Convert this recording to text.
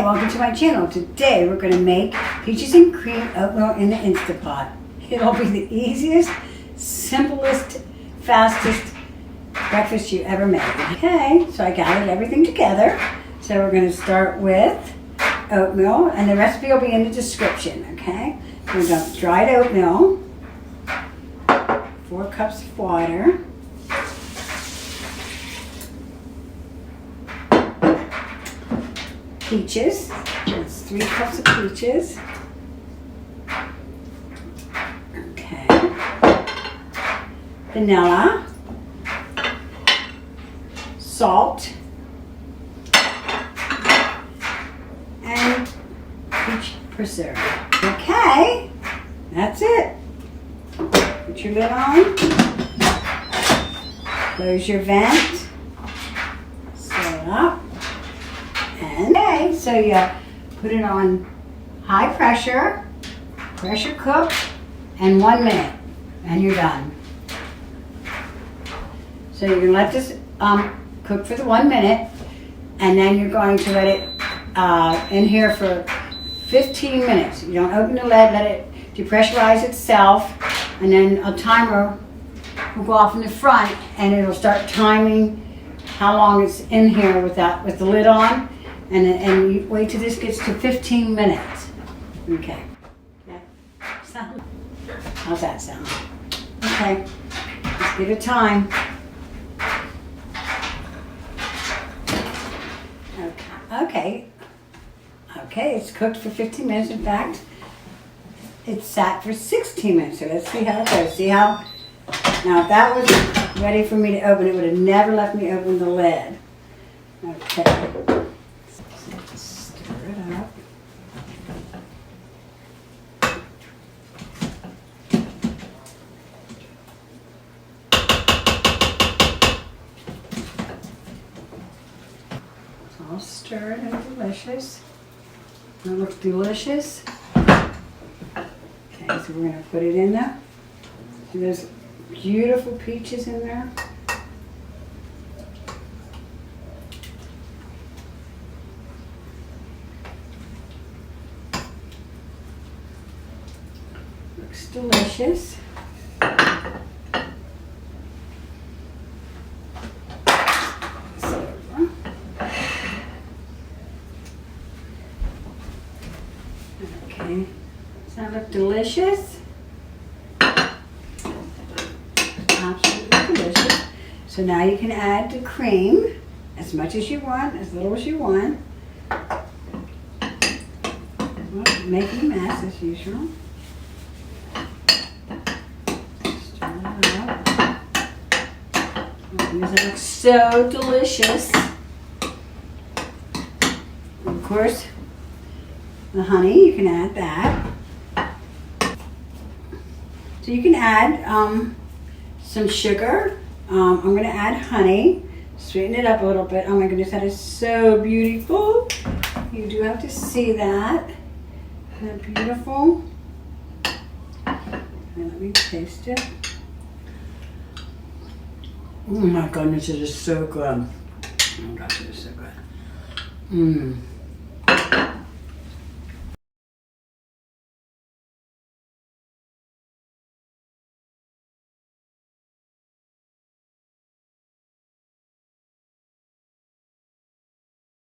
welcome to my channel. Today we're going to make peaches and cream oatmeal in the Instapot. It'll be the easiest, simplest, fastest breakfast you ever made. Okay, so I gathered everything together. So we're going to start with oatmeal, and the recipe will be in the description, okay? We've got dried oatmeal, 4 cups of water, peaches, that's 3 cups of peaches, okay, vanilla, salt, and peach preserve. Okay, that's it. Put your lid on, close your vent, seal it up, and okay, so you put it on high pressure, pressure cook, and 1 minute, and you're done. So you're gonna let this cook for the 1 minute, and then you're going to let it in here for 15 minutes. You don't open the lid, let it depressurize itself, and then a timer will go off in the front, and it'll start timing how long it's in here with the lid on, and you wait till this gets to 15 minutes. Okay. How's that sound? Okay. Let's give it time. Okay, it's cooked for 15 minutes. In fact, it's sat for 16 minutes. So let's see how it goes. See how? Now, if that was ready for me to open, it would have never let me open the lid. Okay. Stir it up. It's all stirred and delicious. It looks delicious. Okay, so we're going to put it in there. And there's beautiful peaches in there. Looks delicious. Okay, does that look delicious? Absolutely delicious. So now you can add the cream as much as you want, as little as you want. Well, making a mess as usual. Stir it up. Oh, this looks so delicious. Of course, the honey, you can add that. So you can add some sugar. I'm going to add honey, sweeten it up a little bit. Oh my goodness, that is so beautiful. You do have to see that. Isn't that beautiful? And let me taste it. Oh my goodness, it is so good. Oh my gosh, it is so good. Mmm.